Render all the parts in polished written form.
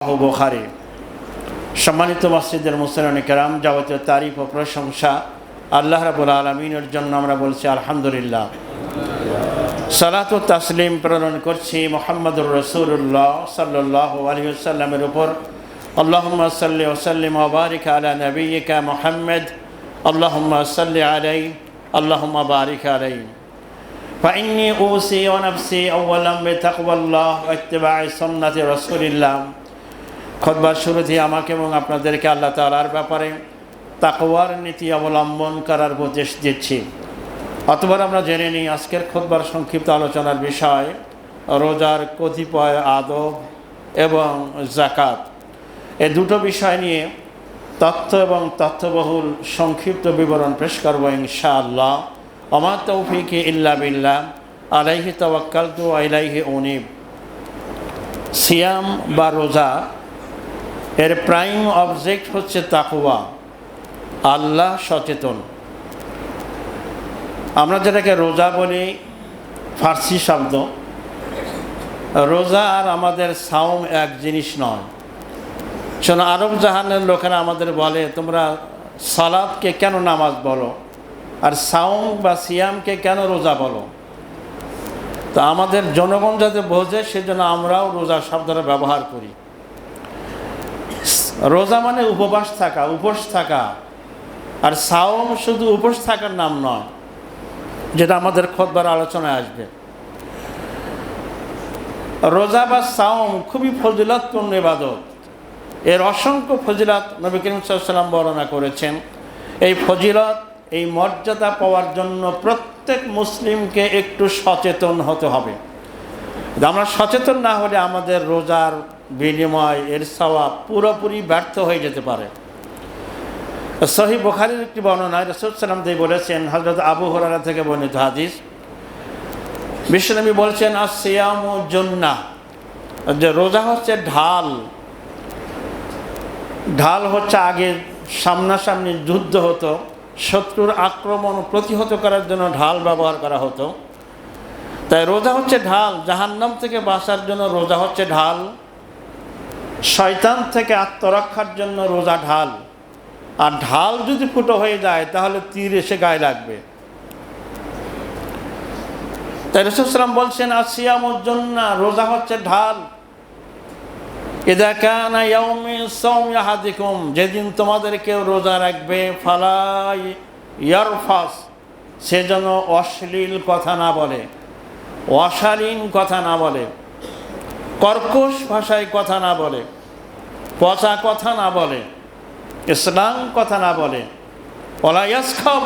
বুখারী। সম্মানিত মসজিদের মুসলিম কেরাম, যাবতীয় তারিফ ও প্রশংসা আল্লাহ রাব্বুল আলামিনের জন্য আমরা বলছি আলহামদুলিল্লাহ। সালাত ও তাসলিম প্রেরণ করছি মুহাম্মদুর রাসূলুল্লাহ সাল্লাল্লাহু আলাইহি ওয়াসাল্লামের উপর। আল্লাহুম্মা সাল্লি ওয়া সাল্লিম ওয়া বারিক আলা নাবিয়্যিকা মুহাম্মদ। আল্লাহুম্মা সাল্লি আলাইহি আল্লাহুম্মা বারিক আলাইহি। ফাইন্নী উসি ওয়া নাফসি আওয়ালাম বিতাকওয়াল্লাহ ওয়া ইত্তিবা'i সুন্নতি রাসূলিল্লাহ। খুতবার শুরুতে আমাকে এবং আপনাদেরকে আল্লাহ তাআলার ব্যাপারে তাকওয়ার নীতি অবলম্বন করার উপদেশ দিচ্ছি। অতঃপর আমরা জেনে নিই আজকের খুতবার সংক্ষিপ্ত আলোচনার বিষয় রোজার কতিপয় আদব এবং যাকাত। এই দুটো বিষয় নিয়ে তথ্য এবং তথ্যবহুল সংক্ষিপ্ত বিবরণ পেশ করব ইনশাআল্লাহ। ওমা তৌফিকি ইল্লা বিল্লাহ, আলাইহি তাওয়াক্কালতু ওয়া ইলাইহি উনীব। সিয়াম বা রোজা এর প্রাইম অবজেক্ট হচ্ছে তাকওয়া, আল্লাহ সচেতন। আমরা যেটাকে রোজা বলি ফার্সি শব্দ, রোজা আর আমাদের সাওম এক জিনিস নয়। শোনো, আরব জাহানের লোকেরা আমাদের বলে তোমরা সালাতকে কেন নামাজ বলো আর সাওম বা সিয়ামকে কেন রোজা বলো। তা আমাদের জনগণ যাতে বোঝে সেজন্য আমরাও রোজা শব্দটা ব্যবহার করি। রোজা মানে উপবাস থাকা, উপোস থাকা। আর সাওম শুধু উপোস থাকার নাম নয়, যেটা আমাদের খুতবার আলোচনায় আসবে। রোজা বা সাওম খুবই ফজিলতপূর্ণ ইবাদত। এর অসংখ্য ফজিলত নবী করিম সাল্লাল্লাহু আলাইহি ওয়াসাল্লাম বর্ণনা করেছেন। এই ফজিলত, এই মর্যাদা পাওয়ার জন্য প্রত্যেক মুসলিমকে একটু সচেতন হতে হবে। আমরা সচেতন না হলে আমাদের রোজার বিনিময়, এর সওয়াব পুরোপুরি ব্যর্থ হয়ে যেতে পারে। সহিহ বুখারীর একটি বর্ণনায় রাসূল সাল্লাল্লাহু আলাইহি ওয়াসাল্লাম দিয়ে বলেছেন, হযরত আবু হুরায়রা থেকে বর্ণিত হাদিস, বিশ্বনবী বলছেন আস-সিয়ামু জুন্নাহ, যে রোজা হচ্ছে ঢাল। ঢাল হচ্ছে আগে সামনাসামনি যুদ্ধ হতো, শত্রুর আক্রমণ প্রতিহত করার জন্য ঢাল ব্যবহার করা হতো। তাই রোজা হচ্ছে ঢাল। জাহান্নাম থেকে বাঁচার জন্য রোজা হচ্ছে ঢাল। শয়তান থেকে আত্মরক্ষার জন্য রোজা ঢাল। আর ঢাল যদি ফুটো হয়ে যায় তাহলে তীর এসে গায়ে লাগবে। তাই রাসূল সাল্লাল্লাহু আলাইহি ওয়াসাল্লাম বলছেন আসিয়ামুজ জান্নাহ, রোজা হচ্ছে ঢাল। ইযা কানা ইয়াউমি সাওমি আহাদিকুম, যেদিন তোমাদের কেউ রোজা রাখবে, ফালা ইয়ারফাস, সে যেন অশ্লীল কথা না বলে, অশালীন কথা না বলে, কর্কশ ভাষায় কথা না বলে, পচা কথা না বলে, ইসলাম কথা না বলে, ওয়ালা ইয়াসখাব,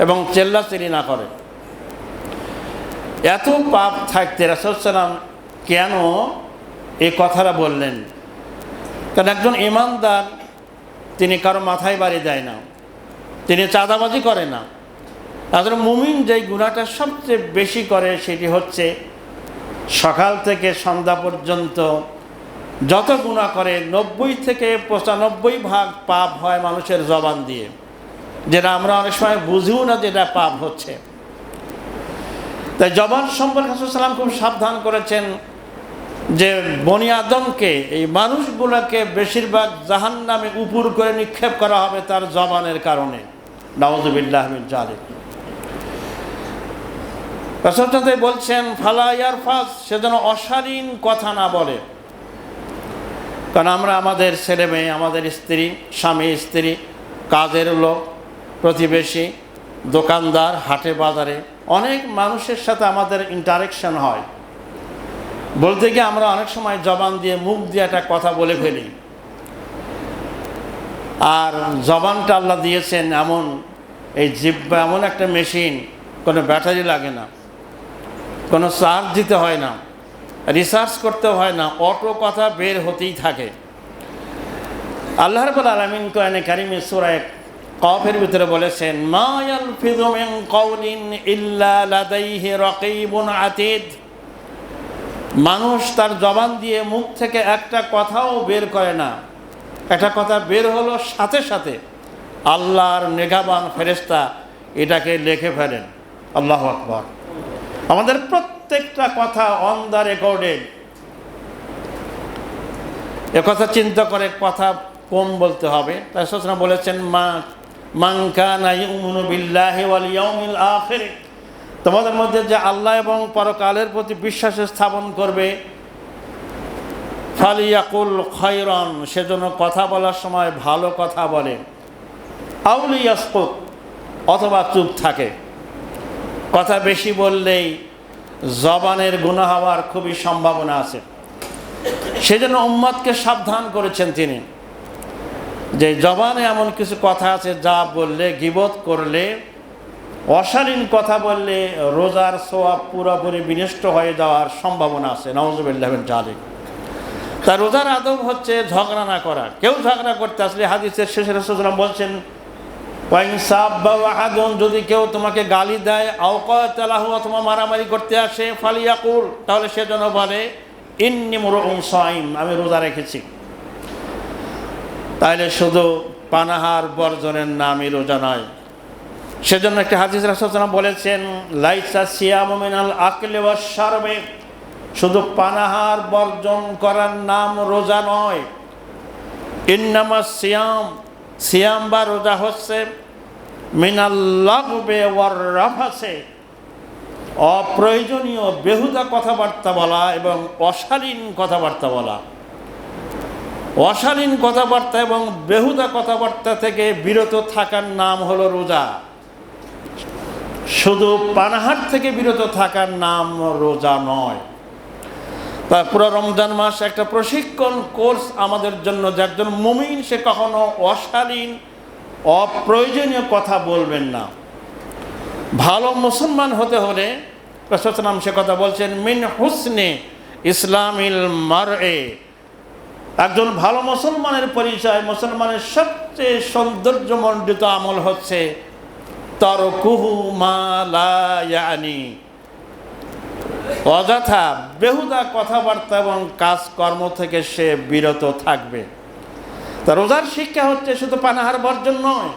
এবং চেল্লাচিল্লি না করে। এত পাপ থাকতে রাসূল সাল্লাল্লাহু আলাইহি ওয়াসাল্লাম কেন এই কথাটা বললেন? কারণ একজন ঈমানদার তিনি কারো মাথায় বাড়ি দেয় না, তিনি চাঁদাবাজি করে না। একজন মুমিন যেই গুনাহটা সবচেয়ে বেশি করে সেটি হচ্ছে সকাল থেকে সন্ধ্যা পর্যন্ত যত গুনাহ করে 90 থেকে 95 ভাগ পাপ হয় মানুষের জবান দিয়ে, যেটা আমরা অনেক সময় বুঝিও না যেটা পাপ হচ্ছে। তাই জবান সম্পর্কে রাসূল সাল্লাল্লাহু আলাইহি ওয়াসাল্লাম খুব সাবধান করেছেন যে বনি আদমকে, এই মানুষগুলোকে বেশিরভাগ জাহান্নামে উপর করে নিক্ষেপ করা হবে তার জবানের কারণে। নাউযুবিল্লাহি মিন যালিক। রাসূল তাই বলছেন ফালা ইয়ারফাস, সে যেন অশালীন কথা না বলে। কারণ আমরা আমাদের ছেলে মেয়ে, আমাদের স্ত্রী, স্বামী স্ত্রী, কাজের লোক, প্রতিবেশী, দোকানদার, হাটে বাজারে অনেক মানুষের সাথে আমাদের ইন্টারেকশন হয়। বলতে গিয়ে আমরা অনেক সময় জবান দিয়ে, মুখ দিয়ে একটা কথা বলে ফেলি। আর জবানটা আল্লাহ দিয়েছেন এমন, এই জিহ্বা এমন একটা মেশিন, কোনো ব্যাটারি লাগে না, কোনো চার্জ দিতে হয় না, রিসার্চ করতে হয় না, অটো কথা বের হতেই থাকে। আল্লাহ রাব্বুল আলামিন কোরআনে কারীমে সূরা কফের ভিতরে বলেছেন, মা ইয়ালফিযু মিন কাওলিন ইল্লা লাদাইহি রাকীবুন আতীদ। মানুষ তার জবান দিয়ে, মুখ থেকে একটা কথাও বের করে না, একটা কথা বের হলো সাথে সাথে আল্লাহর নিগাহবান ফেরেশতা এটাকে লিখে ফেলেন। আল্লাহু আকবার। আমাদের প্রত্যেকটা কথা অন দ্য রেকর্ডেড। একথা চিন্তা করে কথা কম বলতে হবে। তাই রাসূল বলেছেন, মান কানা ইউমিনু বিল্লাহি ওয়াল ইয়াউমিল আখির, তোমাদের মধ্যে যে আল্লাহ এবং পরকালের প্রতি বিশ্বাস স্থাপন করবে, ফালিয়াকুল খায়রান, সেজন্য কথা বলার সময় ভালো কথা বলে, আও লিয়াসকুত, অথবা চুপ থাকে। কথা বেশি বললেই জবানের গুনাহ হওয়ার খুবই সম্ভাবনা আছে। সেজন্য উম্মতকে সাবধান করেছেন তিনি, যে জবানে এমন কিছু কথা আছে যা বললে, গীবত করলে, অশালীন কথা বললে রোজার সওয়াব পুরোপুরি বিনষ্ট হয়ে যাওয়ার সম্ভাবনা আছে। নাউযুবিল্লাহি মিন যালিক। তার রোজার আদব হচ্ছে ঝগড়া না করা। কেউ ঝগড়া করতে আসলে হাদিসের শেষে রাসূলুল্লাহ বলছেন, ওয়াইন সাব্বা আহাদুন, যদি কেউ তোমাকে গালি দেয়, আও কাতালাহু, অথবা মারামারি করতে আসে, ফালিয়াকুল, তাহলে সে যেন বলে, ইন্নী মুরউন সাইম, আমি রোজা রেখেছি। তাইলে শুধু পানাহার বর্জনের নামই রোজা নয়। সেজন্য একটা হাদিস রাসূলুল্লাহ বলেছেন, লাইসা সিয়ামু মিনাল আকলি ওয়াশ শারবি, শুধু পানাহার বর্জন করার নাম রোজা নয়। ইন্নামা সিয়াম, সিয়াম বা রোজা হচ্ছে মিনাল লাগবে ওয়ার রাফাসে, অপ্রয়োজনীয় বেহুদা কথাবার্তা বলা এবং অশালীন কথাবার্তা বলা। অশালীন কথাবার্তা এবং বেহুদা কথাবার্তা থেকে বিরত থাকার নাম হলো রোজা। শুধু পানাহার থেকে বিরত থাকার নাম রোজা নয়। তা পুরো রমজান মাস একটা প্রশিক্ষণ কোর্স আমাদের জন্য, যে একজন মুমিন সে কখনো অশালীন অপ্রয়োজনীয় কথা বলবেন না। ভালো মুসলমান হতে হলে রাসূল সে কথা বলছেন, মিন হুসনে ইসলামিল মারএ, একজন ভালো মুসলমানের পরিচয়, মুসলমানের সবচেয়ে সৌন্দর্যমণ্ডিত আমল হচ্ছে তারকুহু মা লা ইয়ানি, অযথা বেহুদা কথাবার্তা এবং কাজকর্ম থেকে সে বিরত থাকবে। তা রোজার শিক্ষা হচ্ছে শুধু পানাহার বর্জন নয়,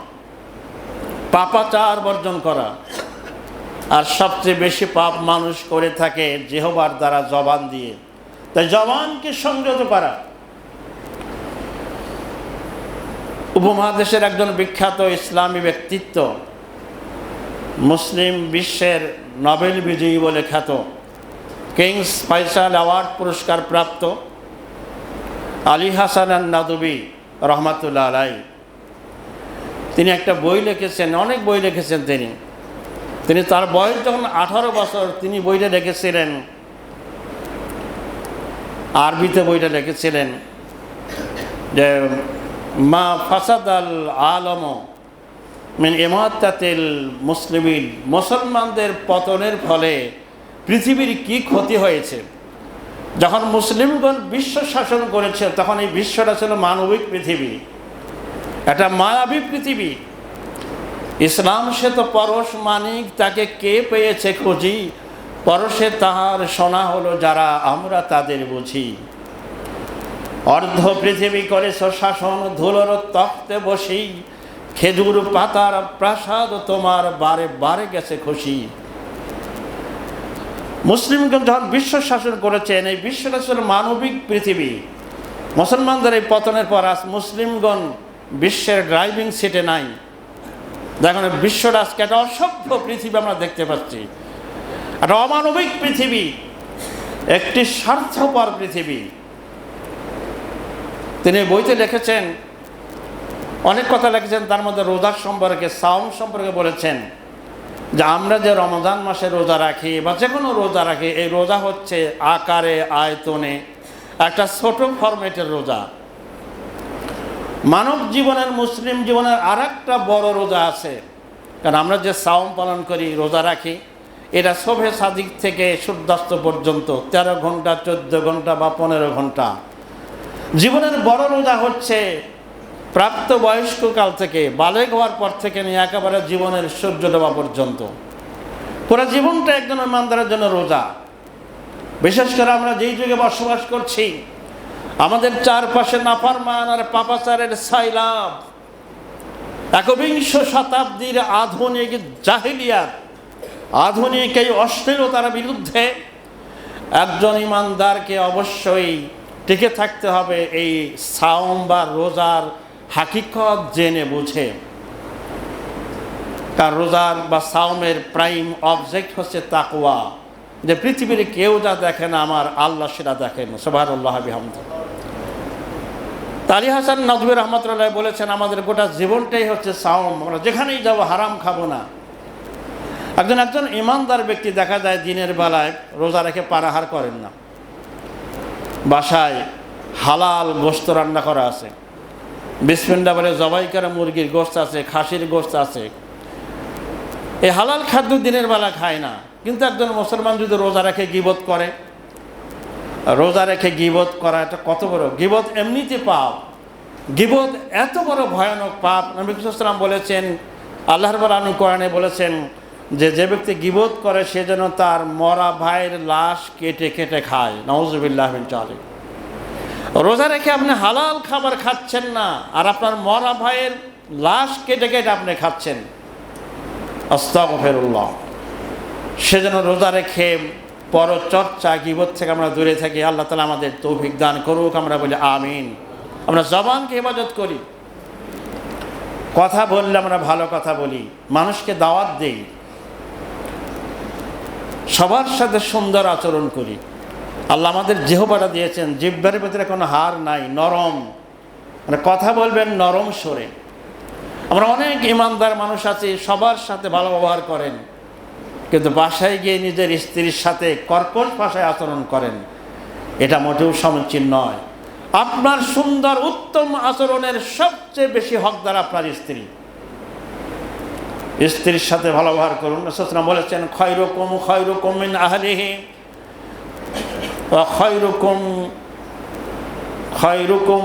পাপাচার বর্জন করা। আর সবচেয়ে বেশি পাপ মানুষ করে থাকে জিহ্বার দ্বারা, জবান দিয়ে। তাই জবানকে সংযত করা। উপমহাদেশের একজন বিখ্যাত ইসলামী ব্যক্তিত্ব, মুসলিম বিশ্বের নোবেল বিজয়ী বলে খ্যাত, কিংস ফয়সাল অ্যাওয়ার্ড পুরস্কার প্রাপ্ত আলী হাসান আন-নাদবী রহমাতুল্লাহ আলাইহি, তিনি একটা বই লিখেছেন, অনেক বই লিখেছেন তিনি তার বয়স যখন 18 বছর, তিনি বইটা লিখেছিলেন, আরবিতে বইটা লিখেছিলেন যে মা ফাসাদাল আলম মিন ইমাতাতিল মুসলিমিন, মুসলমানদের পতনের ফলে পৃথিবীর কি ক্ষতি হয়েছে। যখন মুসলিমগণ বিশ্ব শাসন করেছে তখন এই বিশ্বটা ছিল মানবিক পৃথিবী, একটা মায়াবী পৃথিবী। ইসলাম সে তো পরশ মানিক, তাকে কে পেয়েছে খুঁজি, পরশে তাহার সোনা হলো যারা, আমরা তাদের বুঝি। অর্ধ পৃথিবী করেছ শাসন, ধুলোর তখ্তে বসি, খেজুর পাতার প্রাসাদ তোমার বারে বারে গেছে খুশি। মুসলিমগণ যখন বিশ্ব শাসন করেছেন, এই বিশ্বটা ছিল মানবিক পৃথিবী। মুসলমানদের এই পতনের পর আজ মুসলিমগণ বিশ্বের ড্রাইভিং সিটে নাই। দেখুন বিশ্বটা আজকে একটা অসভ্য পৃথিবী আমরা দেখতে পাচ্ছি, একটা অমানবিক পৃথিবী, একটি স্বার্থপর পৃথিবী। তিনি বইতে লিখেছেন, অনেক কথা লিখেছেন, তার মধ্যে রোজার সম্পর্কে, সাওম সম্পর্কে বলেছেন যে আমরা যে রমজান মাসে রোজা রাখি বা যে কোনো রোজা রাখি, এই রোজা হচ্ছে আকারে আয়তনে একটা ছোট ফরম্যাটের রোজা। মানব জীবনের, মুসলিম জীবনের আর একটা বড় রোজা আছে। কারণ আমরা যে সাওম পালন করি, রোজা রাখি, এটা শোভে সাদিক থেকে সূর্যাস্ত পর্যন্ত 13 ঘন্টা, 14 ঘন্টা বা 15 ঘন্টা। জীবনের বড় রোজা হচ্ছে প্রাপ্ত বয়স্ক কাল থেকে, বালেগ হওয়ার পর থেকে নিয়ে একেবারে জীবনের সূর্য ডোবা পর্যন্ত পুরো জীবনটা একজন ইমানদারের জন্য রোজা। বিশেষ করে আমরা যেই যুগে বসবাস করছি, আমাদের চারপাশে নাফরমান আর পাপাচারের সাইলাব, 21 শতাব্দীর আধুনিক জাহিলিয়াত, আধুনিক এই অশ্লীলতার বিরুদ্ধে একজন ইমানদারকে অবশ্যই টিকে থাকতে হবে এই সাওম বা রোজার হাকিকত জেনে বুঝে। কারণ রোজার বা সাওমের প্রাইম অবজেক্ট হচ্ছে তাকওয়া, যে পৃথিবীর কেউ যা দেখে না আমার আল্লাহ সেটা দেখেন। সুবহানাল্লাহ বিহামদিহি। আলী হাসান নদভী রহমতুল্লাহ বলেছেন, আমাদের গোটা জীবনটাই হচ্ছে সাওম, আমরা যেখানেই যাব হারাম খাবো না। একজন ইমানদার ব্যক্তি দেখা যায় দিনের বেলায় রোজা রেখে পানাহার করেন না, বাসায় হালাল গোশত রান্না করা আছে, বিসমিল্লাহ বলে জবাই করা মুরগির গোশত আছে, খাসির গোশত আছে, এই হালাল খাদ্য দিনের বেলা খায় না। কিন্তু একজন মুসলমান যদি রোজা রেখে গীবত করে, রোজা রেখে গীবত করা এটা কত বড় গীবত! এমনিতে পাপ, গীবত এত বড় ভয়ানক পাপ। নবী সাল্লাল্লাহু আলাইহি ওয়াসাল্লাম বলেছেন, আল্লাহ রাব্বুল আলামিন কোরআনে বলেছেন যে ব্যক্তি গীবত করে সে যেন তার মরা ভাইয়ের লাশ কেটে কেটে খায়। নাউযুবিল্লাহি মিন যালিক। রোজা রেখে আপনি হালাল খাবার খাচ্ছেন না, আর আপনার মরা ভাইয়ের লাশ কেটে কেটে আপনি খাচ্ছেন। আস্তাগফিরুল্লাহ। সেজন্য রোজা রেখে পরচর্চা গীবত থেকে আমরা দূরে থাকি। আল্লাহ তাআলা আমাদের তৌফিক দান করুক। আমরা বলি আমিন। আমরা জবানকে হেফাজত করি, কথা বললে আমরা ভালো কথা বলি, মানুষকে দাওয়াত দেই, সবার সাথে সুন্দর আচরণ করি। আল্লাহ আমাদের জিহ্বাটা দিয়েছেন, জিহ্বার ভিতরে কোনো হার নাই, নরম, মানে কথা বলবেন নরম স্বরে। আমরা অনেক ইমানদার মানুষ আছি, সবার সাথে ভালো ব্যবহার করেন, কিন্তু বাসায় গিয়ে নিজের স্ত্রীর সাথে কর্কশ ভাষায় আচরণ করেন, এটা মোটেও সমীচীন নয়। আপনার সুন্দর উত্তম আচরণের সবচেয়ে বেশি হকদার আপনার স্ত্রী। স্ত্রীর সাথে ভালো ব্যবহার করুন। রাসূল সাল্লাল্লাহু আলাইহি ওয়াসাল্লাম বলেছেন, খায়রুকুম মিন আহলিহি ওয়া খায়রুকুম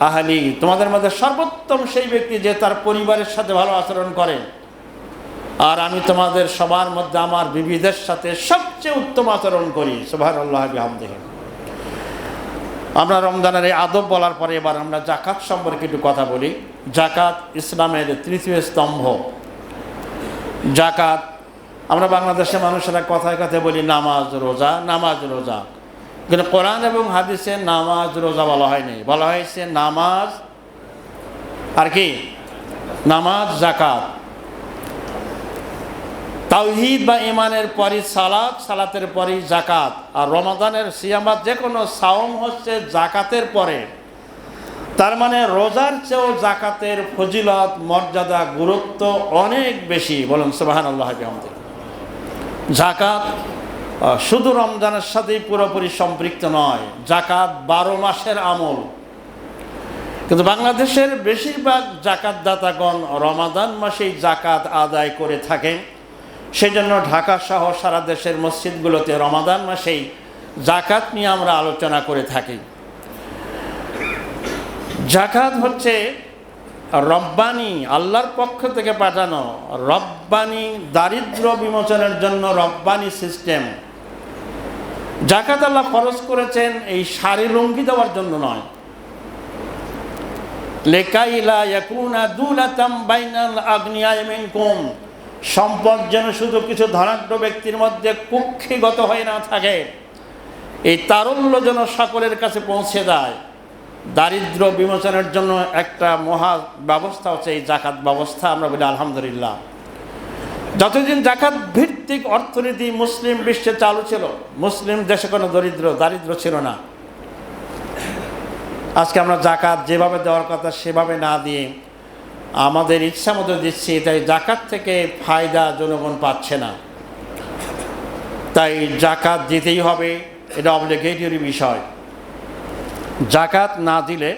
আহলি। তোমাদের মধ্যে সর্বোত্তম সেই ব্যক্তি যে তার পরিবারের সাথে ভালো আচরণ করে, আর আমি তোমাদের সবার মধ্যে আমার বিবিদের সাথে সবচেয়ে উত্তম আচরণ করি। সুবহানাল্লাহ বিহামদিহি। আমরা রমজানের এই আদব বলার পরে এবার আমরা যাকাত সম্পর্কে একটু কথা বলি। যাকাত ইসলামের তৃতীয় স্তম্ভ। যাকাত, আমরা বাংলাদেশের মানুষেরা কথায় কথায় বলি নামাজ রোজা, নামাজ রোজা, কিন্তু কোরআন এবং হাদিসে নামাজ রোজা বলা হয়নি, বলা হয়েছে নামাজ আর কি, নামাজ, যাকাত। তাওহীদ বা ঈমানের পরই সালাত, সালাতের পরই যাকাত, আর রমাদানের সিয়ামাত যে কোনো সাওম হচ্ছে যাকাতের পরে। তার মানে রোজার চেয়েও যাকাতের ফজিলত, মর্যাদা, গুরুত্ব অনেক বেশি। বলুন সুবহানাল্লাহ বিহামদিহি। যাকাত শুধু রমজানের সাথেই পুরোপুরি সম্পৃক্ত নয়, যাকাত 12 মাসের আমল। কিন্তু বাংলাদেশের বেশিরভাগ যাকাতদাতাগণ রমাদান মাসেই যাকাত আদায় করে থাকেন। সেজন্য ঢাকা সহ সারা দেশের মসজিদগুলোতে রমাদান মাসেই যাকাত নিয়ে আমরা আলোচনা করে থাকি। যাকাত হচ্ছে রব্বানি, আল্লাহর পক্ষ থেকে পাঠানো রব্বানি, দারিদ্র বিমোচনের জন্য রব্বানি সিস্টেম। যাকাত আল্লাহ ফরজ করেছেন এই শাড়ি লুঙ্গি দেওয়ার জন্য নয়, লিকাইলা ইয়াকুনা দুলাতাম বাইনাল আগনিয়াই মিনকুম, সম্পদ যেন শুধু কিছু ধনাঢ্য ব্যক্তির মধ্যে কুক্ষিগত হয়ে না থাকে, এই তারল্য যেন সকলের কাছে পৌঁছে দেয়। দারিদ্র বিমোচনের জন্য একটা মহা ব্যবস্থা হচ্ছে এই যাকাত ব্যবস্থা। আমরা বলি আলহামদুলিল্লাহ। যতদিন যাকাত ভিত্তিক অর্থনীতি মুসলিম বিশ্বে চালু ছিল, মুসলিম দেশে কোনো দারিদ্র ছিল না। আজকে আমরা যাকাত যেভাবে দেওয়ার কথা সেভাবে না দিয়ে আমাদের ইচ্ছা মতো দিচ্ছি, তাই যাকাত থেকে ফায়দা জনগণ পাচ্ছে না। তাই যাকাত দিতেই হবে, এটা অবলিগেটরি বিষয়। যাকাত না দিলে,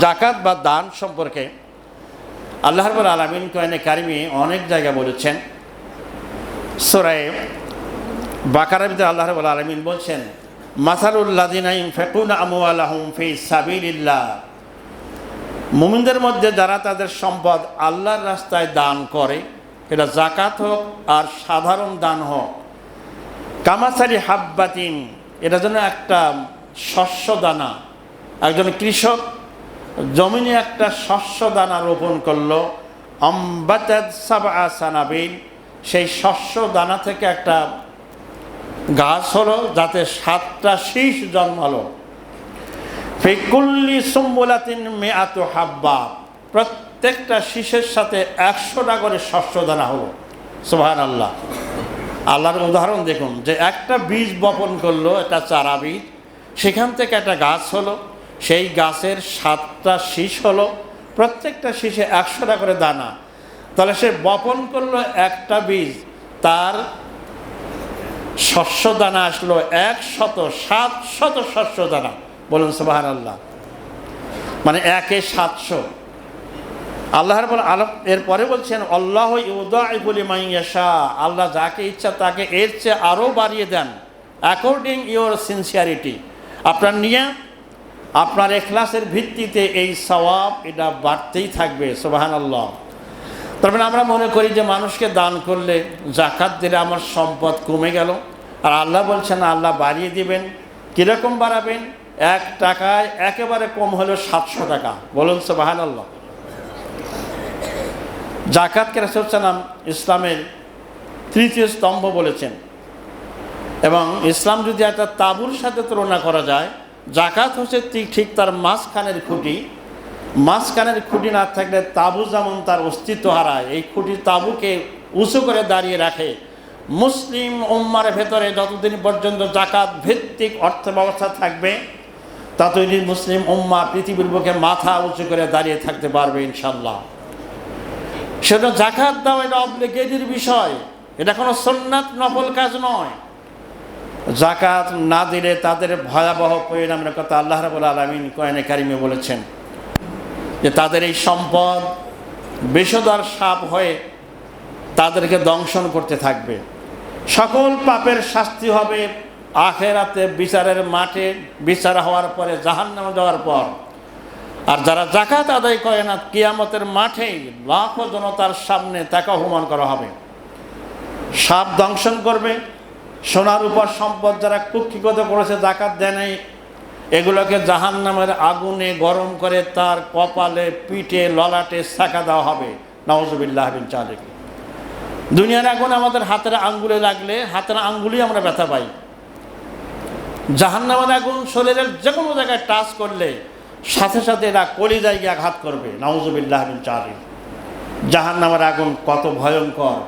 যাকাত বা দান সম্পর্কে আল্লাহ রাব্বুল আলামিন কোরআনে কারিমে অনেক জায়গা বলেছেন। সূরা বাকারার ভিতরে আল্লাহ রাব্বুল আলামিন বলছেন, মাসালুল লাযিনা ইনফাকুনা আমওয়ালাহুম ফি সাবিলিল্লাহ, মুমিনদের মধ্যে যারা তাদের সম্পদ আল্লাহর রাস্তায় দান করে, এটা যাকাত হোক আর সাধারণ দান হোক, কামাসালি হাব্বাতিন, এটা যেন একটা শস্য দানা। একজন কৃষক জমিনে একটা শস্য দানা রোপণ করলো, আম্বাতাত সাবআ সানাবিল, সেই শস্য দানা থেকে একটা গাছ হলো যাতে 7টা শীষ জন্মালো। ফিকুল্লি সুম্বুলাতিন মিআতু হাব্বা, প্রত্যেকটা শীষের সাথে 100টা করে শস্য দানা হলো। সুবহানাল্লাহ। আল্লাহর উদাহরণ দেখুন, যে একটা বীজ বপন করলো, একটা চারা বীজ, সেখান থেকে একটা গাছ হলো, সেই গাছের 7টা শীষ হলো, প্রত্যেকটা শীষে 100টা করে দানা। তাহলে সে বপন করলো একটা বীজ, তার শস্য দানা আসলো 700 শস্য দানা। বলুন সুবহানাল্লাহ। মানে 1-700। আল্লাহ রাব্বুল আলামিন এরপরে বলছেন আল্লাহু ইউদাইফু লিমান ইয়াশা, আল্লাহ যাকে ইচ্ছা তাকে এর চেয়ে আরও বাড়িয়ে দেন, অ্যাকর্ডিং ইওর সিনসিয়ারিটি। আপনার নিয়ত, আপনার ইখলাসের ভিত্তিতে এই সওয়াব এটা বাড়তেই থাকবে। সুবহানাল্লাহ। তারপরে আমরা মনে করি যে মানুষকে দান করলে, জাকাত দিলে আমার সম্পদ কমে গেল, আর আল্লাহ বলছেন আল্লাহ বাড়িয়ে দিবেন। কীরকম বাড়াবেন? 1 টাকায় একেবারে কম হলো 700 টাকা। বলুন সুবহানাল্লাহ। জাকাতকে রাসূল সাল্লাল্লাহু আলাইহি ওয়াসাল্লাম ইসলামের 3য় স্তম্ভ বলেছেন, এবং ইসলাম যদি একটা তাঁবুর সাথে তুলনা করা যায়, জাকাত হচ্ছে ঠিক তার মাঝখানের খুঁটি। মাঝখানের খুঁটি না থাকলে তাঁবু যেমন তার অস্তিত্ব হারায়, এই খুঁটি তাঁবুকে উঁচু করে দাঁড়িয়ে রাখে। মুসলিম উম্মার ভেতরে যতদিন পর্যন্ত জাকাত ভিত্তিক অর্থ ব্যবস্থা থাকবে, ততদিন মুসলিম উম্মা পৃথিবীর বুকে মাথা উঁচু করে দাঁড়িয়ে থাকতে পারবে ইনশাল্লাহ। সেটা জাকাত দাও এটা অব্লিগেটের বিষয়, এটা কোনো সুন্নাত নফল কাজ নয়। জাকাত না দিলে তাদের ভয়াবহ পরিণামের কথা আল্লাহ রাব্বুল আলামিন কোরআনে কারিমে বলেছেন, যে তাদের এই সম্পদ বিষধর সাপ হয়ে তাদেরকে দংশন করতে থাকবে। সকল পাপের শাস্তি হবে আখেরাতে, বিচারের মাঠে, বিচার হওয়ার পরে, জাহান্নামে যাওয়ার পর। আর যারা জাকাত আদায় করে না, কিয়ামতের মাঠেই লাখো জনতার সামনে তাকে অপমান করা হবে। সাপ দংশন করবে। সোনার উপর সম্পদ যারা কুক্ষিগত করেছে, জাকাত দেয় নাই, এগুলোকে জাহান্নামের আগুনে গরম করে তার কপালে, পিঠে, ললাটে ছাকা দেওয়া হবে। নাউযুবিল্লাহি মিন যালিক। দুনিয়ার আগুন আমাদের হাতের আঙ্গুলে লাগলে হাতের আঙ্গুলেই আমরা ব্যথা পাই। জাহান্নামের আগুন শরীরের যে কোনো জায়গায় টাচ করলে সাথে সাথে এরা কলিজায় গিয়ে আঘাত করবে। নাউযুবিল্লাহি মিন যালিক। জাহান্নামের আগুন কত ভয়ঙ্কর!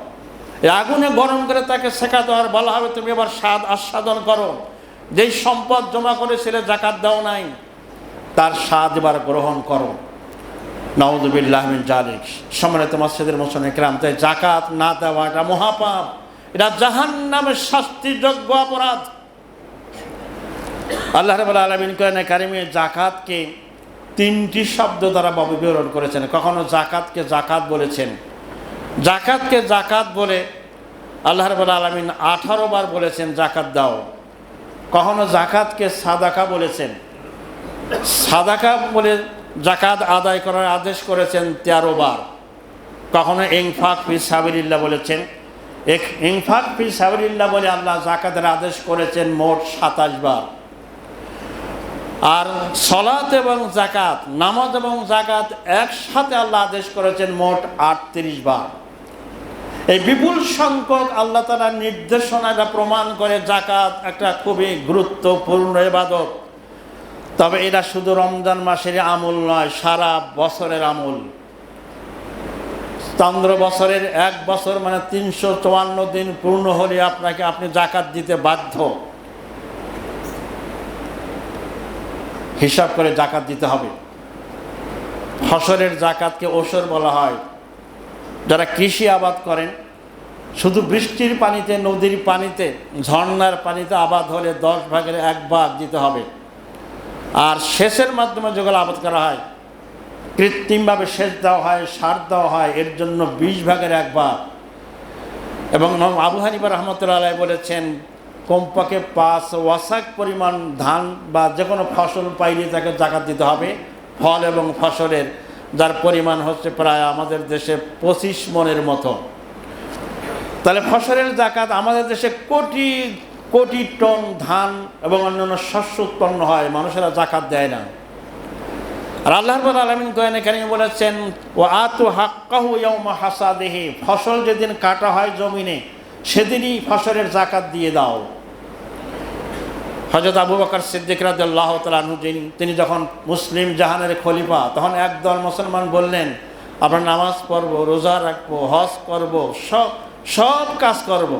এই আগুনে গরম করে তাকে সেকা দেওয়ার বলা হবে, তুমি এবার স্বাদ আস্বাদন করো। যেই সম্পদ জমা করেছিলে, জাকাত দাও নাই, তার স্বাদ এবার গ্রহণ করো। নাউযুবিল্লাহি মিন যালিক। সম্মানিত মসজিদের মুসল্লিন কিরাম, তাই জাকাত না দেওয়া এটা মহাপাপ, এটা জাহান্নামের শাস্তিযোগ্য অপরাধ। আল্লাহ রাব্বুল আলামিন কোরআনে কারিমে জাকাতকে 3টি শব্দ দ্বারা বিবরণ করেছেন। কখনো জাকাতকে জাকাত বলেছেন, জাকাতকে জাকাত বলে আল্লাহ রাব্বুল আলামিন 18 বার বলেছেন জাকাত দাও। কখনো জাকাতকে সাদাকা বলেছেন, সাদাকা বলে জাকাত আদায় করার আদেশ করেছেন 13 বার। কখনো ইনফাক ফি সাবিলিল্লাহ বলেছেন, ইনফাক ফি সাবিলিল্লাহ বলে আল্লাহ জাকাতের আদেশ করেছেন মোট 27 বার। আর সলাত এবং জাকাত, নামাজ এবং জাকাত একসাথে আল্লাহ আদেশ করেছেন মোট 38 বার। এই বিপুল সংখ্যক আল্লাহ তাআলার নির্দেশনাটা প্রমাণ করে জাকাত একটা খুবই গুরুত্বপূর্ণ ইবাদত। তবে এটা শুধু রমজান মাসের আমল নয়, সারা বছরের আমল। চন্দ্র বছরের 1 বছর মানে 354 দিন পূর্ণ হলে আপনি জাকাত দিতে বাধ্য। হিসাব করে জাকাত দিতে হবে। ফসলের জাকাতকে ওশর বলা হয়। যারা কৃষি আবাদ করেন, শুধু বৃষ্টির পানিতে, নদীর পানিতে, ঝর্ণার পানিতে আবাদ হলে 10 ভাগের 1 ভাগ দিতে হবে। আর সেচের মাধ্যমে যেগুলো আবাদ করা হয়, কৃত্রিমভাবে সেচ দেওয়া হয়, সার দেওয়া হয়, এর জন্য 20 ভাগের 1 ভাগ। এবং আবু হানিফা রাহমাতুল্লাহ আলাইহি বলেছেন, কমপক্ষে 5 ওয়াসাক পরিমাণ ধান বা যে কোনো ফসল পাইলে তাকে জাকাত দিতে হবে। ফল এবং ফসলের যার পরিমাণ হচ্ছে প্রায় আমাদের দেশে 25 মণের মতো। তাহলে ফসলের জাকাত, আমাদের দেশে কোটি কোটি টন ধান এবং অন্যান্য শস্য উৎপন্ন হয়, মানুষেরা জাকাত দেয় না। আর আল্লাহ রাব্বুল আলামিন কোরআনে কারিমে বলেছেন, ওয়া আতু হাক্কাহু ইয়াওমা হাসাদিহি, ফসল যেদিন কাটা হয় জমিনে, সেদিনই ফসলের জাকাত দিয়ে দাও। হযরত আবু বকর সিদ্দিক রাদিয়াল্লাহু তাআলা আনহু তিনি যখন মুসলিম জাহানের খলিফা, তখন একদল মুসলমান বললেন, আমরা নামাজ পড়ব, রোজা রাখবো, হজ করব, সব কাজ করব,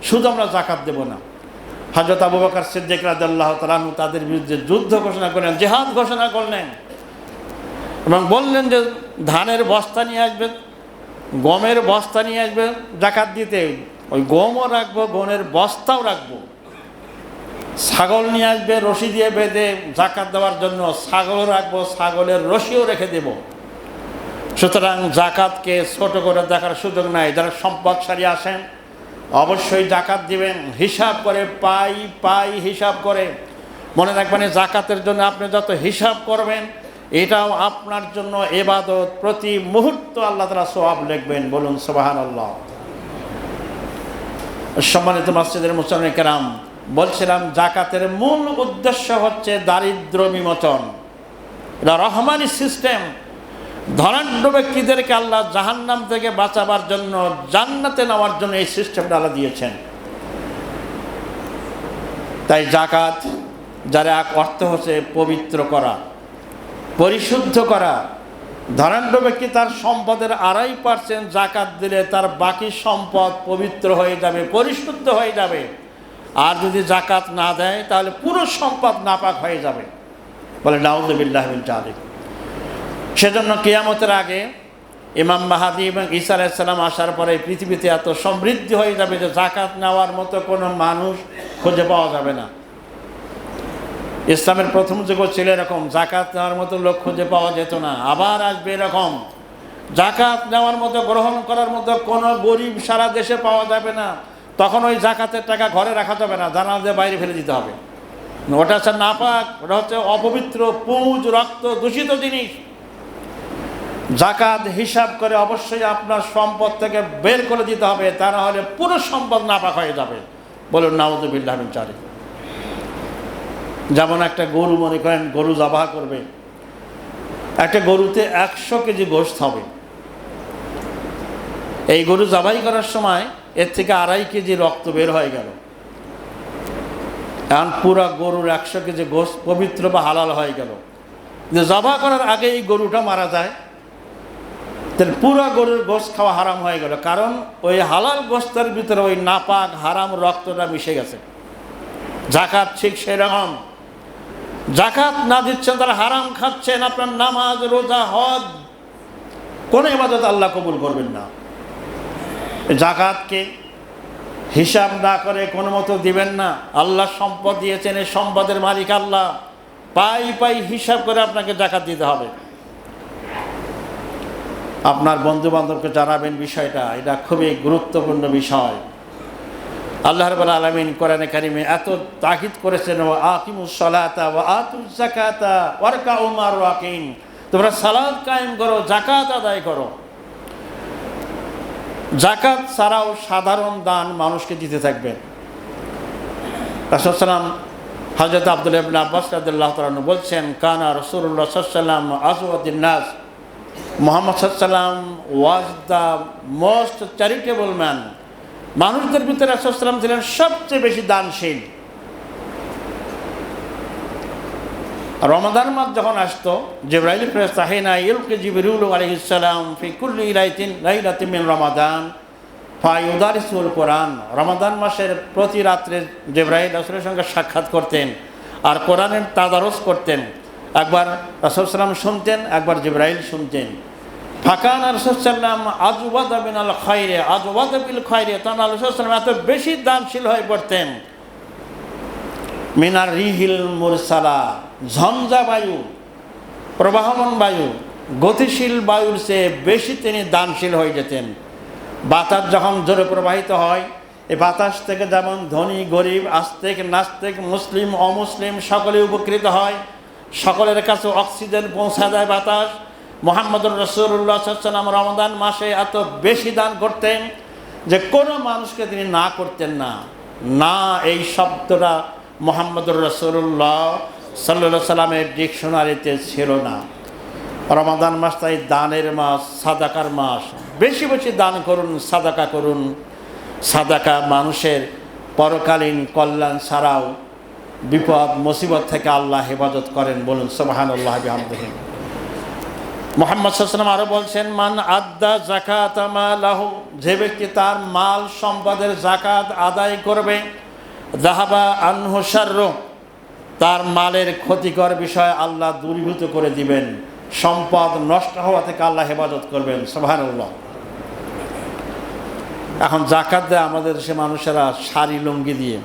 শুধু আমরা যাকাত দেব না। হযরত আবু বকর সিদ্দিক রাদিয়াল্লাহু তাআলা আনহু তাদের বিরুদ্ধে যুদ্ধ ঘোষণা করলেন, জিহাদ ঘোষণা করলেন এবং বললেন যে ধানের বস্তা নিয়ে আসবেন, গমের বস্তা নিয়ে আসবে যাকাত দিতে, ওই গমও রাখবো, গমের বস্তাও রাখবো। ছাগল নিয়ে আসবে রশি দিয়ে বেঁধে যাকাত দেওয়ার জন্য, ছাগলও রাখবো, ছাগলের রশিও রেখে দেব। সুতরাং যাকাতকে ছোট করে দেখার সুযোগ নাই। যারা সম্পদশালী আসেন অবশ্যই যাকাত দিবেন, হিসাব করে, পাই হিসাব করে। মনে রাখবেন যাকাতের জন্য আপনি যত হিসাব করবেন এটাও আপনার জন্য ইবাদত, প্রতি মুহূর্ত আল্লাহ তাআলা সওয়াব লিখবেন। বলুন সুবহানাল্লাহ। সম্মানিত মসজিদের মুসল্লিন কেরাম, বলছিলাম যাকাতের মূল উদ্দেশ্য হচ্ছে দারিদ্র বিমোচন। এটা রহমানি সিস্টেম। ধনাঢ্য ব্যক্তিদেরকে আল্লাহ জাহান্নাম থেকে বাঁচাবার জন্য, জান্নাতে নেওয়ার জন্য এই সিস্টেমটা আল্লাহ দিয়েছেন। তাই যাকাত যার এক অর্থ হচ্ছে পবিত্র করা, পরিশুদ্ধ করা। ধনাঢ্য ব্যক্তি তার সম্পদের 2.5% যাকাত দিলে তার বাকি সম্পদ পবিত্র হয়ে যাবে, পরিশুদ্ধ হয়ে যাবে। আর যদি যাকাত না দেয় তাহলে পুরো সম্পদ নাপাক হয়ে যাবে। বলে নাউযুবিল্লাহি মিন যালিক। সেজন্য কিয়ামতের আগে ইমাম মাহদী এবং ঈসা আলাইহিস সালাম আসার পরে পৃথিবীতে এত সমৃদ্ধি হয়ে যাবে যে যাকাত নেওয়ার মতো কোনো মানুষ খুঁজে পাওয়া যাবে না। ইসলামের প্রথম যুগ ছিল এরকম, যাকাত নেওয়ার মতো লোক খুঁজে পাওয়া যেত না। আবার আসবে এরকম, যাকাত নেওয়ার মতো, গ্রহণ করার মতো কোনো গরিব সারা দেশে পাওয়া যাবে না। তখন ওই যাকাতের টাকা ঘরে রাখা যাবে না, জানালার বাইরে ফেলে দিতে হবে। ওটা হচ্ছে নাপাক, ওটা হচ্ছে অপবিত্র, পুঁজ, রক্ত দূষিত জিনিস। যাকাত হিসাব করে অবশ্যই আপনার সম্পদ থেকে বের করে দিতে হবে, তা না হলে পুরো সম্পদ নাপাক হয়ে যাবে। বলুন নাউযুবিল্লাহি মিন যালিক। যেমন একটা গরু, মনে করেন গরু জবাহ করবে, একটা গরুতে 100 কেজি গোশত হবে। এই গরু জবাই করার সময় এর থেকে 2.5 কেজি রক্ত বের হয়ে গেল। এখন পুরা গরুর 100 কেজি গোশত পবিত্র বা হালাল হয়ে গেল। যে জবাহ করার আগে এই গরুটা মারা যায়, তাহলে পুরা গরুর গোশত খাওয়া হারাম হয়ে গেল, কারণ ওই হালাল গোশতের ভিতরে ওই নাপাক হারাম রক্তটা মিশে গেছে। যাকাত ঠিক সেরকম। যাকাত না দিচ্ছেন তারা হারাম খাচ্ছেন। আপনার নামাজ, রোজা, হজ, কোনো ইবাদত আল্লাহ কবুল করবেন না। যাকাতকে হিসাব না করে কোনো মতো দিবেন না। আল্লাহ সম্পদ দিয়েছেন, এই সম্পদের মালিক আল্লাহ। পাই হিসাব করে আপনাকে যাকাত দিতে হবে। আপনার বন্ধু বান্ধবকে জানাবেন বিষয়টা, এটা খুবই গুরুত্বপূর্ণ বিষয়। আল্লাহ রাব্বুল আলামিন কোরআনে কারিমে এত তাকিদ করেছেন, ওয়া আকিমুস সালাতা ওয়া আতুজ যাকাতা ওয়ারকাউ মা'র রাকিন। তোমরা সালাত কায়েম করো, যাকাত আদায় করো। যাকাত ছাড়াও সাধারণ দান মানুষকে দিতে থাকবেন। রাসূল সাল্লাল্লাহু আলাইহি ওয়াসাল্লাম, হযরত আব্দুল্লাহ ইবনে আব্বাস রাদিয়াল্লাহু তাআলা আনহু বলছেন, কানা রাসূলুল্লাহ সাল্লাল্লাহু আলাইহি ওয়াসাল্লাম আজওয়াদিন নাস। মুহাম্মদ সাল্লাল্লাহু আলাইহি ওয়াসাল্লাম was the most charitable man. মানুষদের ভিতরে রাসূল সাল্লাল্লাহু আলাইহি ওয়াসাল্লাম ছিলেন সবচেয়ে বেশি দানশীল। রমাদান মাস যখন আসতো, জিবরাইল ফেরেশতা হিনা ইলকি জিবরিল আলাইহিস সালাম ফি কুল্লি লাইলাতিন মিন রমাদান ফায়ুদারিসুল কোরআন। রমাদান মাসের প্রতি রাত্রে জিবরাইল রাসূলের সঙ্গে সাক্ষাৎ করতেন আর কোরআনের তাদারুস করতেন। একবার রাসূল সাল্লাল্লাহু আলাইহি ওয়াসাল্লাম শুনতেন, একবার জিবরাইল শুনতেন। ফাকান রাসূল সাল্লাল্লাহু আলাইহি ওয়াসাল্লাম আজওয়াদা বিনাল খায়রে, আজওয়াদা বিল খায়রে। তখন রাসূল সাল্লাল্লাহু আলাইহি ওয়াসাল্লাম এত বেশি দানশীল হয়ে পড়তেন। মিনার রিহিল মুরসালা, ঝঞ্ঝা বায়ু, প্রবাহমান বায়ু, গতিশীল বায়ুর চেয়ে বেশি তিনি দানশীল হয়ে যেতেন। বাতাস যখন জোরে প্রবাহিত হয়, এই বাতাস থেকে যেমন ধনী গরিব, আস্তিক নাস্তিক, মুসলিম অমুসলিম সকলে উপকৃত হয়, সকলের কাছে অক্সিজেন পৌঁছা দেয় বাতাস। মুহাম্মদুর রাসূলুল্লাহ সাল্লাল্লাহু আলাইহি ওয়াসাল্লাম রমাদান মাসে এত বেশি দান করতেন যে কোনো মানুষকে তিনি না করতেন না। না, এই শব্দটা মুহাম্মদুর রাসূলুল্লাহ সাল্লাল্লাহু আলাইহি ওয়াসাল্লামের ডিকশনারিতে ছিল না। রমাদান মাস তাই দানের মাস, সাদাকার মাস। বেশি বেশি দান করুন, সাদাকা করুন। সাদাকা মানুষের পরকালীন কল্যাণ ছাড়াও বিপদ মুসিবত থেকে আল্লাহ হেফাজত করেন। বলুন সুবহানাল্লাহ বিহামদিহি। মুহাম্মদ সাল্লাল্লাহু আলাইহি ওয়াসাল্লাম আরো বলছেন, মান আদ্দা যাকাত মালাহু, যে ব্যক্তি তার মাল সম্পদের যাকাত আদায় করবে, যাহাবা আনহু শাররু, তার মালের ক্ষতিকর বিষয় আল্লাহ দূরীভূত করে দিবেন, সম্পদ নষ্ট হওয়া থেকে আল্লাহ হেফাজত করবেন। সুবহানাল্লাহ। এখন যাকাত দেয় আমাদের দেশে মানুষেরা শাড়ি লুঙ্গি দিয়ে।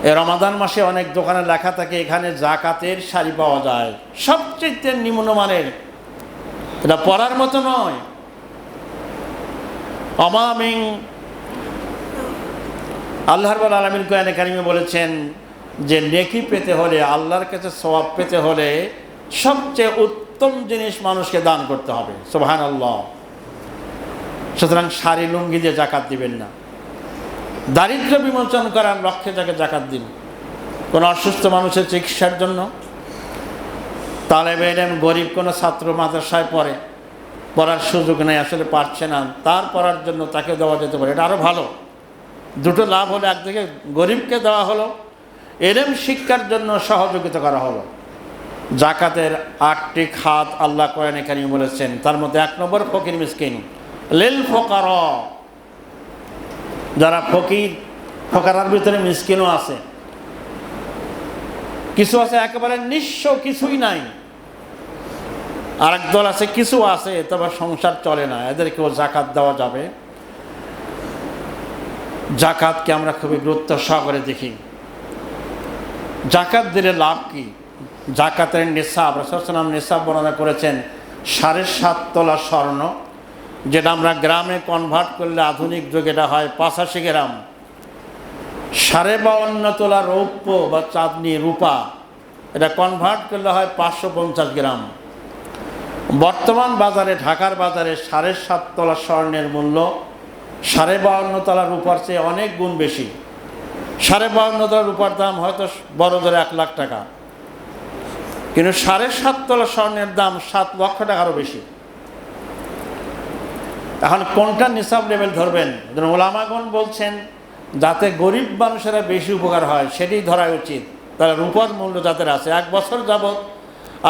এই রমাদান মাসে অনেক দোকানে লেখা থাকে এখানে যাকাতের শাড়ি পাওয়া যায়, সবচেয়ে নিম্নমানের, এটা পরার মতো নয়। অমামিং, আল্লাহ রাব্বুল আলামিন কোরআনে কারিমে বলেছেন যে নেকি পেতে হলে, আল্লাহর কাছে সওয়াব পেতে হলে সবচেয়ে উত্তম জিনিস মানুষকে দান করতে হবে। সুবহানাল্লাহ। সুতরাং শাড়ি লুঙ্গি দিয়ে যাকাত দিবেন না। দারিদ্র বিমোচন করার লক্ষ্যে যাকে যাকাত দিন। কোনো অসুস্থ মানুষের চিকিৎসার জন্য, তালেবে ইলম গরিব কোনো ছাত্র মাদ্রাসায় পড়ার সুযোগ নেই, আসলে পারছে না, তার পড়ার জন্য তাকে দেওয়া যেতে পারে, এটা আরও ভালো। দুটো লাভ হলো, একদিকে গরিবকে দেওয়া হলো, ইলম শিক্ষার জন্য সহযোগিতা করা হলো। যাকাতের 8টি খাত আল্লাহ কোরআনে কারিমে বলেছেন, তার মধ্যে 1 নম্বর ফকির মিসকিন, লিল ফুকারা, যারা ফকির, ফকারার ভিতরে মিসকিনও আছে, কিছু আছে একেবারে নিঃস্ব, কিছুই নাই, আরেক দল আছে কিছু আছে তবে সংসার চলে না, এদেরকেও যাকাত দেওয়া যাবে। যাকাতকে আমরা খুবই গুরুত্ব সহকারে দেখি। যাকাত দিলে লাভ কি? যাকাতের নিসাব, রাসূল সাল্লাল্লাহু আলাইহি ওয়াসাল্লাম নিসাব বর্ণনা করেছেন 7.5 তোলা স্বর্ণ, যেটা আমরা গ্রামে কনভার্ট করলে আধুনিক যুগে এটা হয় 85 গ্রাম। 52.5 তোলা রৌপ্য বা চাঁদনি রূপা, এটা কনভার্ট করলে হয় 550 গ্রাম। বর্তমান বাজারে, ঢাকার বাজারে 7.5 তোলা স্বর্ণের মূল্য 52.5 তোলা রূপার চেয়ে অনেক গুণ বেশি। 52.5 তোলা রূপার দাম হয়তো বড় ধরে 1 লাখ টাকা, কিন্তু 7.5 তোলা স্বর্ণের দাম 7 লক্ষ টাকারও বেশি। এখন কোনটা নিসাব লেভেল ধরবেন? ওলামাগণ বলছেন যাতে গরিব মানুষেরা বেশি উপকার হয় সেটাই ধরা উচিত। তাহলে রূপার মূল্য যাদের আছে, 1 বছর যাবৎ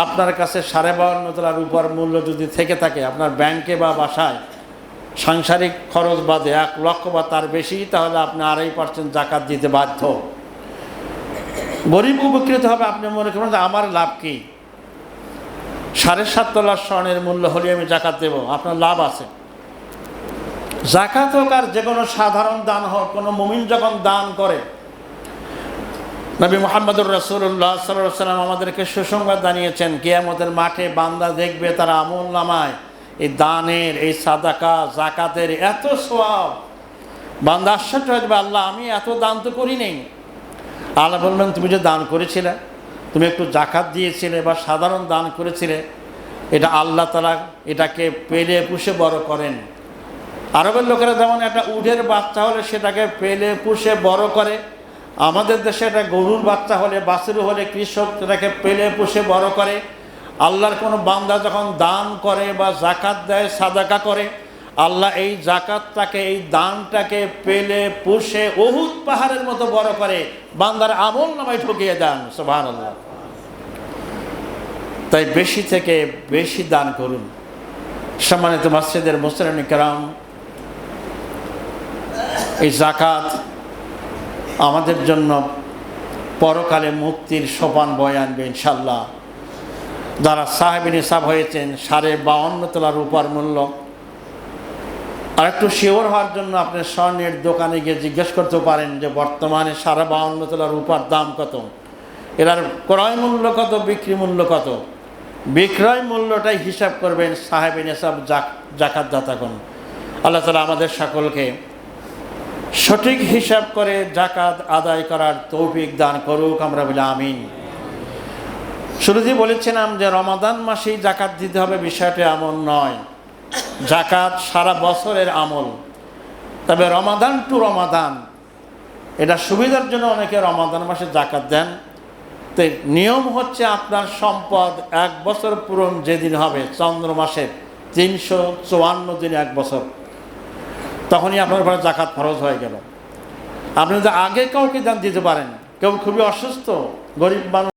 আপনার কাছে 52.5 তোলা রূপার মূল্য যদি থেকে থাকে, আপনার ব্যাংকে বা বাসায় সাংসারিক খরচ বাদে 1 লক্ষ বা তার বেশি, তাহলে আপনি 2.5% যাকাত দিতে বাধ্য। গরিব উপকৃত হবে। আপনি মনে করেন যে আমার লাভ কি, 7.5 তোলা স্বর্ণের মূল্য হলে আমি যাকাত দেব, আপনার লাভ আছে। যাকাত হোক আর যে কোনো সাধারণ দান হোক, কোনো মুমিন যখন দান করে, নবী মুহাম্মদুর রাসূলুল্লাহ সাল্লাল্লাহু আলাইহি ওয়াসাল্লাম আমাদেরকে সুসংবাদ জানিয়েছেন, কিয়ামতের মাঠে বান্দা দেখবে তার আমল নামায় এই দানের, এই সাদাকা যাকাতের এত সওয়াব। বান্দা আশ্চর্য হয়ে যাবে, আল্লাহ আমি এত দান তো করি নেই। আল্লাহ বলবেন তুমি যে দান করেছিলে, তুমি একটু যাকাত দিয়েছিলে বা সাধারণ দান করেছিলে, এটা আল্লাহ তাআলা এটাকে পেলে পুষে বড় করেন। আরবের লোকেরা যেমন একটা উটের বাচ্চা হলে সেটাকে পেলে পুষে বড় করে, আমাদের দেশে একটা গরুর বাচ্চা হলে, বাছুর হলে কৃষক সেটাকে পেলে পুষে বড় করে। আল্লাহর কোনো বান্দা যখন দান করে বা যাকাত দেয়, সাদাকা করে, আল্লাহ এই যাকাতটাকে, এই দানটাকে পেলে পুষে উহুদ পাহাড়ের মতো বড় করে বান্দার আমল নামায় ঢুকিয়ে দেন। সুবহানাল্লাহ। তাই বেশি থেকে বেশি দান করুন। সম্মানিত মসজিদের মুসলিম কিরাম, এই যাকাত আমাদের জন্য পরকালে মুক্তির সোপান বয়ে আনবে ইনশাল্লাহ। যারা সাহেব নিসাব হয়েছেন 52.5 তোলা রূপার মূল্য, আর একটু শিওর হওয়ার জন্য আপনি স্বর্ণের দোকানে গিয়ে জিজ্ঞেস করতে পারেন যে বর্তমানে 52.5 তোলা রূপার দাম কত, এর ক্রয় মূল্য কত, বিক্রি মূল্য কত। বিক্রয় মূল্যটাই হিসাব করবেন সাহেব নিসাব যাকাত দাতাগণ। আল্লাহ তাআলা আমাদের সকলকে সঠিক হিসাব করে যাকাত আদায় করার তৌফিক দান করুক, আমরা বলি আমিন। শুরুতেই বলেছিলাম যে রমাদান মাসেই যাকাত দিতে হবে, বিষয়টা এমন নয়। যাকাত সারা বছরের আমল, তবে রমাদান টু রমাদান, এটা সুবিধার জন্য অনেকে রমাদান মাসে যাকাত দেন। তো নিয়ম হচ্ছে আপনার সম্পদ 1 বছর পূরণ যেদিন হবে, চন্দ্র মাসের 354 দিন 1 বছর, তখনই আপনার উপরে যাকাত ফরজ হয়ে গেল। আপনি যদি আগে কাউকে দান দিতে পারেন, কেউ খুবই অসুস্থ, গরিব মানুষ